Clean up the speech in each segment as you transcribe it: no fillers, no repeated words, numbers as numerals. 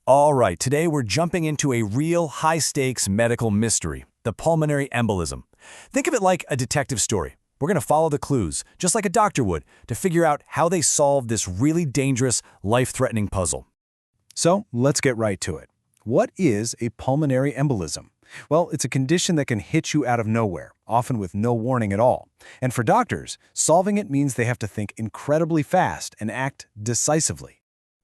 All right, today we're jumping into a real high-stakes medical mystery, the pulmonary embolism. Think of it like a detective story. We're going to follow the clues, just like a doctor would, to figure out how they solve this really dangerous, life-threatening puzzle. So let's get right to it. What is a pulmonary embolism? Well, it's a condition that can hit you out of nowhere, often with no warning at all. And for doctors, solving it means they have to think incredibly fast and act decisively.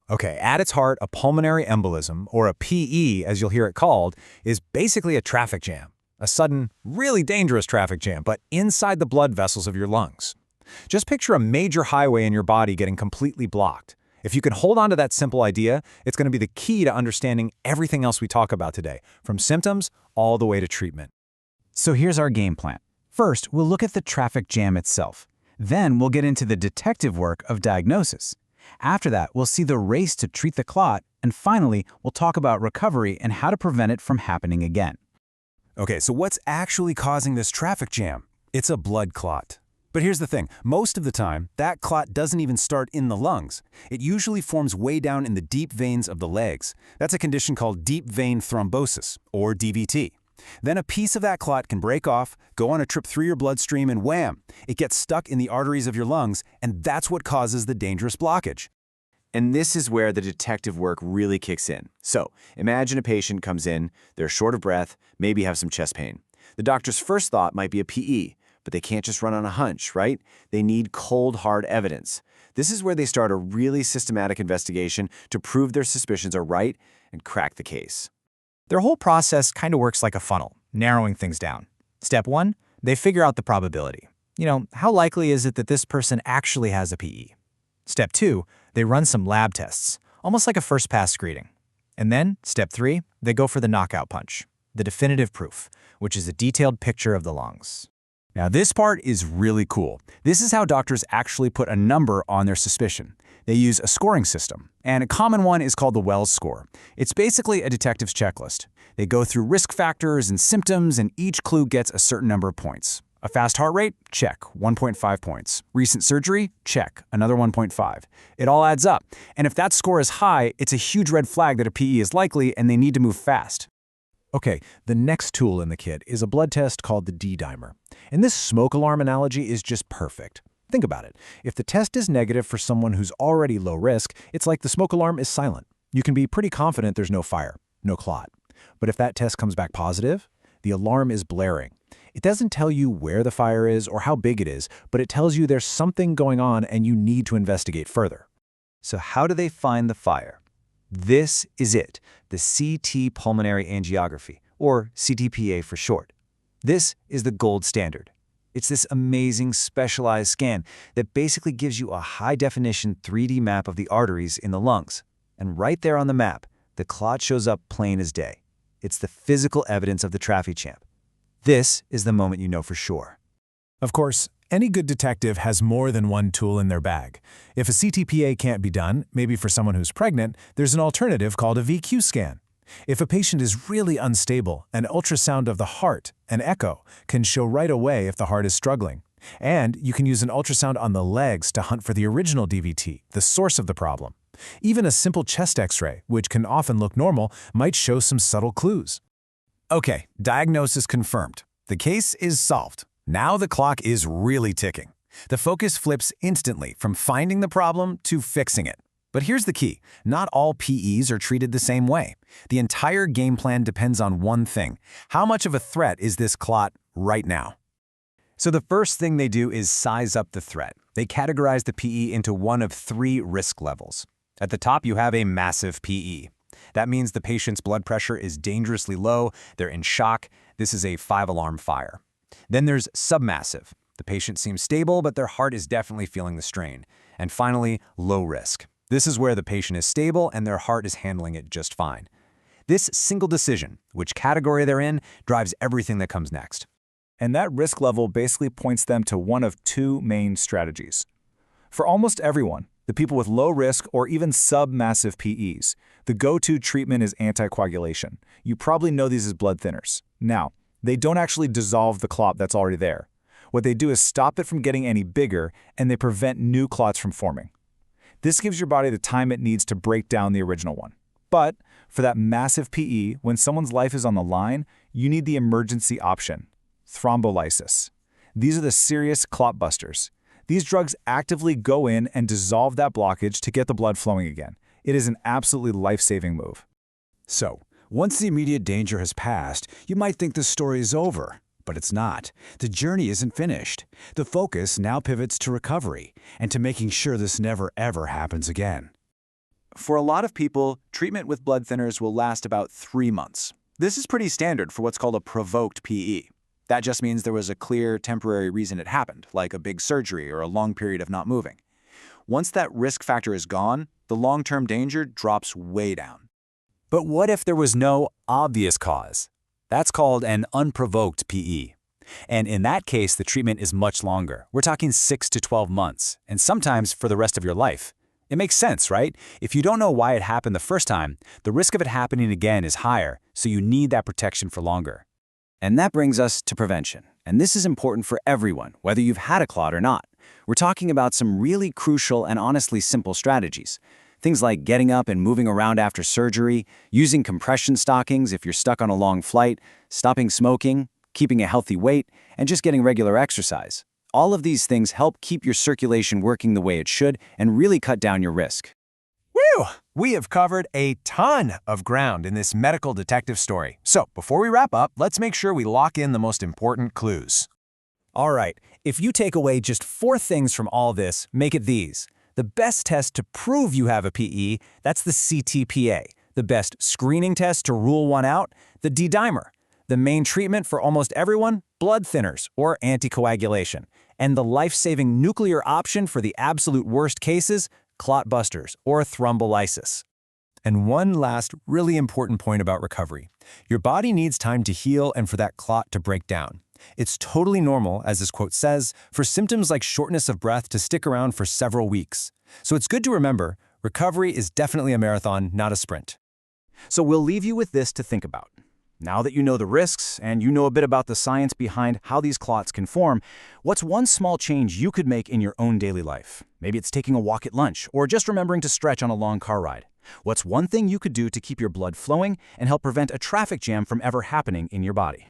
Okay, at its heart, a pulmonary embolism, or a PE as you'll hear it called, is basically a traffic jam. A sudden, really dangerous traffic jam, but inside the blood vessels of your lungs. Just picture a major highway in your body getting completely blocked. If you can hold on to that simple idea, it's going to be the key to understanding everything else we talk about today, from symptoms all the way to treatment. So here's our game plan. First, we'll look at the traffic jam itself. Then we'll get into the detective work of diagnosis. After that, we'll see the race to treat the clot, and finally, we'll talk about recovery and how to prevent it from happening again. Okay, so what's actually causing this traffic jam? It's a blood clot. But here's the thing, most of the time, that clot doesn't even start in the lungs. It usually forms way down in the deep veins of the legs. That's a condition called deep vein thrombosis, or DVT. Then a piece of that clot can break off, go on a trip through your bloodstream, and wham! It gets stuck in the arteries of your lungs, and that's what causes the dangerous blockage. And this is where the detective work really kicks in. So, imagine a patient comes in, they're short of breath, maybe have some chest pain. The doctor's first thought might be a PE, but they can't just run on a hunch, right? They need cold, hard evidence. This is where they start a really systematic investigation to prove their suspicions are right and crack the case. Their whole process kind of works like a funnel, narrowing things down. Step 1, they figure out the probability. How likely is it that this person actually has a PE? Step 2, they run some lab tests, almost like a first-pass screening. And then, step 3, they go for the knockout punch, the definitive proof, which is a detailed picture of the lungs. Now this part is really cool. This is how doctors actually put a number on their suspicion. They use a scoring system, and a common one is called the Wells score. It's basically a detective's checklist. They go through risk factors and symptoms, and each clue gets a certain number of points. A fast heart rate? Check, 1.5 points. Recent surgery? Check, another 1.5. It all adds up, and if that score is high, it's a huge red flag that a PE is likely and they need to move fast. Okay, the next tool in the kit is a blood test called the D-dimer. And this smoke alarm analogy is just perfect. Think about it. If the test is negative for someone who's already low risk, it's like the smoke alarm is silent. You can be pretty confident there's no fire, no clot. But if that test comes back positive, the alarm is blaring. It doesn't tell you where the fire is or how big it is, but it tells you there's something going on and you need to investigate further. So how do they find the fire? This is it, the CT pulmonary angiography, or CTPA for short. This is the gold standard. It's this amazing specialized scan that basically gives you a high-definition 3D map of the arteries in the lungs. And right there on the map, the clot shows up plain as day. It's the physical evidence of the traffic jam. This is the moment you know for sure. Of course, any good detective has more than one tool in their bag. If a CTPA can't be done, maybe for someone who's pregnant, there's an alternative called a VQ scan. If a patient is really unstable, an ultrasound of the heart, an echo, can show right away if the heart is struggling. And you can use an ultrasound on the legs to hunt for the original DVT, the source of the problem. Even a simple chest X-ray, which can often look normal, might show some subtle clues. Okay, diagnosis confirmed. The case is solved. Now the clock is really ticking. The focus flips instantly from finding the problem to fixing it. But here's the key. Not all PEs are treated the same way. The entire game plan depends on one thing. How much of a threat is this clot right now? So the first thing they do is size up the threat. They categorize the PE into one of 3 risk levels. At the top, you have a massive PE. That means the patient's blood pressure is dangerously low, they're in shock. This is a 5-alarm fire. Then there's submassive. The patient seems stable, but their heart is definitely feeling the strain. And finally, low risk. This is where the patient is stable and their heart is handling it just fine. This single decision, which category they're in, drives everything that comes next. And that risk level basically points them to one of 2 main strategies. For almost everyone, the people with low risk or even submassive PEs, the go-to treatment is anticoagulation. You probably know these as blood thinners. Now, they don't actually dissolve the clot that's already there. What they do is stop it from getting any bigger, and they prevent new clots from forming. This gives your body the time it needs to break down the original one. But for that massive PE, when someone's life is on the line, you need the emergency option, thrombolysis. These are the serious clot busters. These drugs actively go in and dissolve that blockage to get the blood flowing again. It is an absolutely life-saving move. So, once the immediate danger has passed, you might think the story is over. But it's not. The journey isn't finished. The focus now pivots to recovery and to making sure this never ever happens again. For a lot of people, treatment with blood thinners will last about 3 months. This is pretty standard for what's called a provoked PE. That just means there was a clear temporary reason it happened, like a big surgery or a long period of not moving. Once that risk factor is gone, the long-term danger drops way down. But what if there was no obvious cause? That's called an unprovoked PE. And in that case, the treatment is much longer. We're talking 6 to 12 months, and sometimes for the rest of your life. It makes sense, right? If you don't know why it happened the first time, the risk of it happening again is higher, so you need that protection for longer. And that brings us to prevention. And this is important for everyone, whether you've had a clot or not. We're talking about some really crucial and honestly simple strategies. Things like getting up and moving around after surgery, using compression stockings if you're stuck on a long flight, stopping smoking, keeping a healthy weight, and just getting regular exercise. All of these things help keep your circulation working the way it should and really cut down your risk. Whew! We have covered a ton of ground in this medical detective story. So, before we wrap up, let's make sure we lock in the most important clues. All right, if you take away just 4 things from all this, make it these. The best test to prove you have a PE, that's the CTPA. The best screening test to rule one out, the D-dimer. The main treatment for almost everyone, blood thinners or anticoagulation. And the life-saving nuclear option for the absolute worst cases, clot busters or thrombolysis. And one last really important point about recovery. Your body needs time to heal and for that clot to break down. It's totally normal, as this quote says, for symptoms like shortness of breath to stick around for several weeks. So it's good to remember, recovery is definitely a marathon, not a sprint. So we'll leave you with this to think about. Now that you know the risks and you know a bit about the science behind how these clots can form, what's one small change you could make in your own daily life? Maybe it's taking a walk at lunch or just remembering to stretch on a long car ride. What's one thing you could do to keep your blood flowing and help prevent a traffic jam from ever happening in your body?